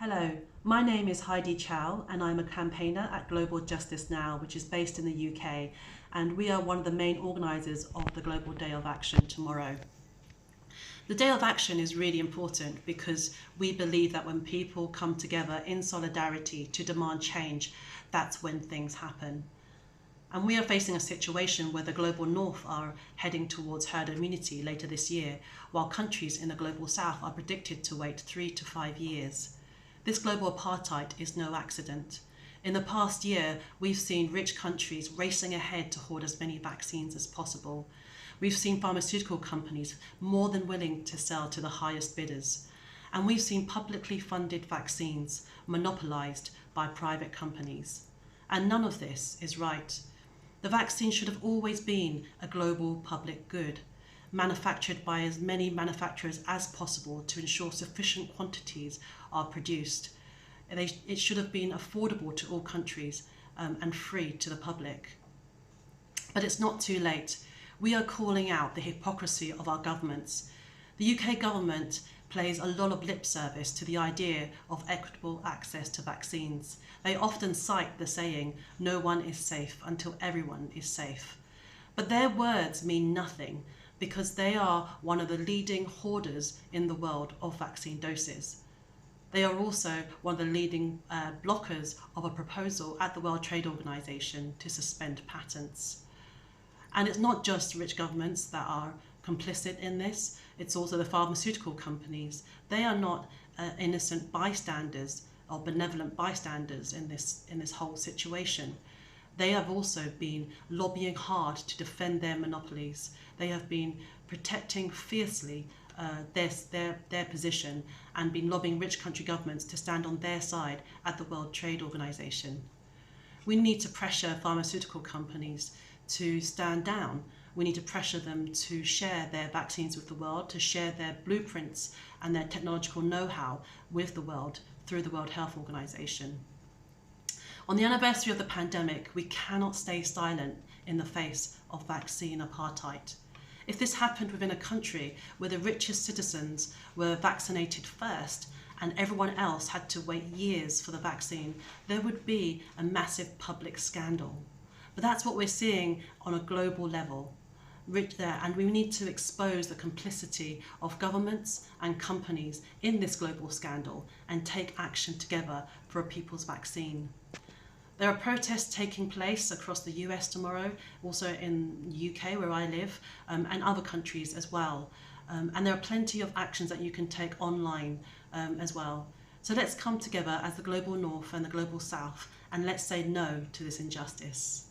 Hello, my name is Heidi Chow and I'm a campaigner at Global Justice Now, which is based in the UK, and we are one of the main organisers of the Global Day of Action tomorrow. The Day of Action is really important because we believe that when people come together in solidarity to demand change, that's when things happen. And we are facing a situation where the global north are heading towards herd immunity later this year, while countries in the global south are predicted to wait 3 to 5 years. This global apartheid is no accident. In the past year, we've seen rich countries racing ahead to hoard as many vaccines as possible. We've seen pharmaceutical companies more than willing to sell to the highest bidders. And we've seen publicly funded vaccines monopolised by private companies. And none of this is right. The vaccine should have always been a global public good, manufactured by as many manufacturers as possible to ensure sufficient quantities are produced. It should have been affordable to all countries and free to the public. But it's not too late. We are calling out the hypocrisy of our governments. The UK government plays a lot of lip service to the idea of equitable access to vaccines. They often cite the saying, "No one is safe until everyone is safe." But their words mean nothing because they are one of the leading hoarders in the world of vaccine doses. They are also one of the leading blockers of a proposal at the World Trade Organization to suspend patents. And it's not just rich governments that are complicit in this, it's also the pharmaceutical companies. They are not innocent bystanders or benevolent bystanders in this whole situation. They have also been lobbying hard to defend their monopolies. They have been protecting fiercely their position and been lobbying rich country governments to stand on their side at the World Trade Organization. We need to pressure pharmaceutical companies to stand down. We need to pressure them to share their vaccines with the world, to share their blueprints and their technological know-how with the world through the World Health Organization. On the anniversary of the pandemic, we cannot stay silent in the face of vaccine apartheid. If this happened within a country where the richest citizens were vaccinated first and everyone else had to wait years for the vaccine, there would be a massive public scandal. But that's what we're seeing on a global level. And we need to expose the complicity of governments and companies in this global scandal and take action together for a people's vaccine. There are protests taking place across the US tomorrow, also in the UK where I live, and other countries as well. And there are plenty of actions that you can take online as well. So let's come together as the global north and the global south and let's say no to this injustice.